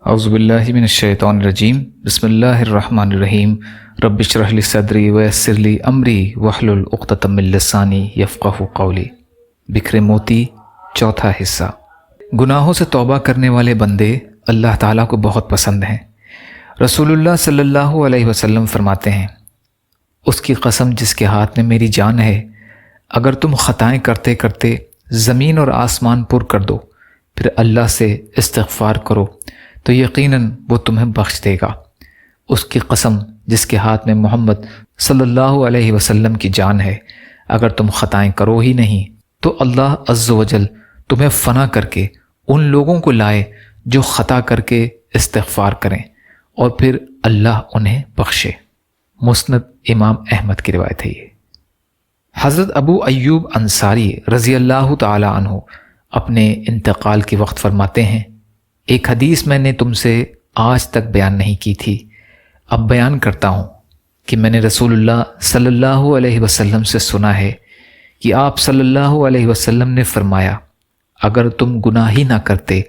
اعوذ باللہ من الشیطان الرجیم بسم اللہ الرحمن الرحیم رب اشرح لی صدری ویسر لی امری واحلل عقدۃ من لسانی یفقہوا قولی۔ بکھرے موتی، چوتھا حصہ۔ گناہوں سے توبہ کرنے والے بندے اللہ تعالیٰ کو بہت پسند ہیں۔ رسول اللہ صلی اللہ علیہ وسلم فرماتے ہیں، اس کی قسم جس کے ہاتھ میں میری جان ہے، اگر تم خطائیں کرتے کرتے زمین اور آسمان پر کر دو پھر اللہ سے استغفار کرو تو یقیناً وہ تمہیں بخش دے گا۔ اس کی قسم جس کے ہاتھ میں محمد صلی اللہ علیہ وسلم کی جان ہے، اگر تم خطائیں کرو ہی نہیں تو اللہ عز و جل تمہیں فنا کر کے ان لوگوں کو لائے جو خطا کر کے استغفار کریں اور پھر اللہ انہیں بخشے۔ مسند امام احمد کی روایت ہے یہ۔ حضرت ابو ایوب انصاری رضی اللہ تعالی عنہ اپنے انتقال کے وقت فرماتے ہیں، ایک حدیث میں نے تم سے آج تک بیان نہیں کی تھی، اب بیان کرتا ہوں کہ میں نے رسول اللہ صلی اللہ علیہ وسلم سے سنا ہے کہ آپ صلی اللہ علیہ وسلم نے فرمایا، اگر تم گناہ ہی نہ کرتے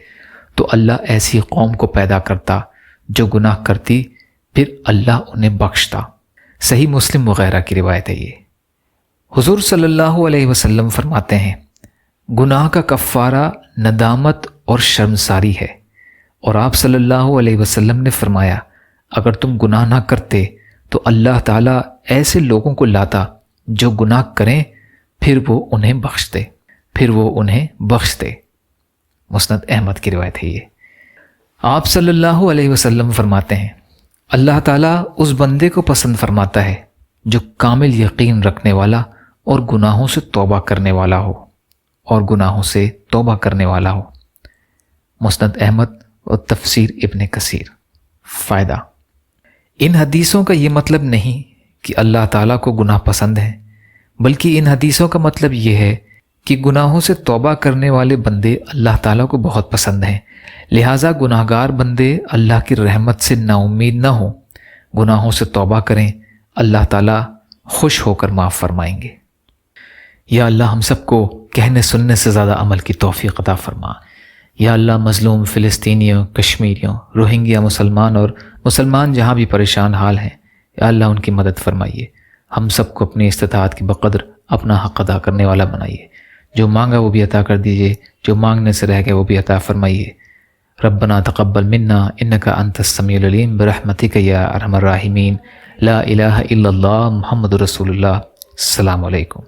تو اللہ ایسی قوم کو پیدا کرتا جو گناہ کرتی پھر اللہ انہیں بخشتا۔ صحیح مسلم وغیرہ کی روایت ہے یہ۔ حضور صلی اللہ علیہ وسلم فرماتے ہیں، گناہ کا کفارہ ندامت اور شرمساری ہے، اور آپ صلی اللہ علیہ وسلم نے فرمایا، اگر تم گناہ نہ کرتے تو اللہ تعالیٰ ایسے لوگوں کو لاتا جو گناہ کریں پھر وہ انہیں بخش دے۔ مسند احمد کی روایت ہے یہ۔ آپ صلی اللہ علیہ وسلم فرماتے ہیں، اللہ تعالیٰ اس بندے کو پسند فرماتا ہے جو کامل یقین رکھنے والا اور گناہوں سے توبہ کرنے والا ہو۔ مسند احمد اور تفسیر ابن کثیر۔ فائدہ: ان حدیثوں کا یہ مطلب نہیں کہ اللہ تعالیٰ کو گناہ پسند ہیں، بلکہ ان حدیثوں کا مطلب یہ ہے کہ گناہوں سے توبہ کرنے والے بندے اللہ تعالیٰ کو بہت پسند ہیں، لہٰذا گناہگار بندے اللہ کی رحمت سے نا امید نہ ہوں، گناہوں سے توبہ کریں، اللہ تعالیٰ خوش ہو کر معاف فرمائیں گے۔ یا اللہ ہم سب کو کہنے سننے سے زیادہ عمل کی توفیق عطا فرما۔ یا اللہ مظلوم فلسطینیوں، کشمیریوں، روہنگیا مسلمان جہاں بھی پریشان حال ہیں، یا اللہ ان کی مدد فرمائیے۔ ہم سب کو اپنی استطاعت کی بقدر اپنا حق ادا کرنے والا بنائیے۔ جو مانگا وہ بھی عطا کر دیجیے، جو مانگنے سے رہ گئے وہ بھی عطا فرمائیے۔ ربنا تقبل منا انک انت السمیع العلیم برحمتک یا ارحم الراحمین۔ لا الہ الا اللہ محمد رسول اللہ۔ السلام علیکم۔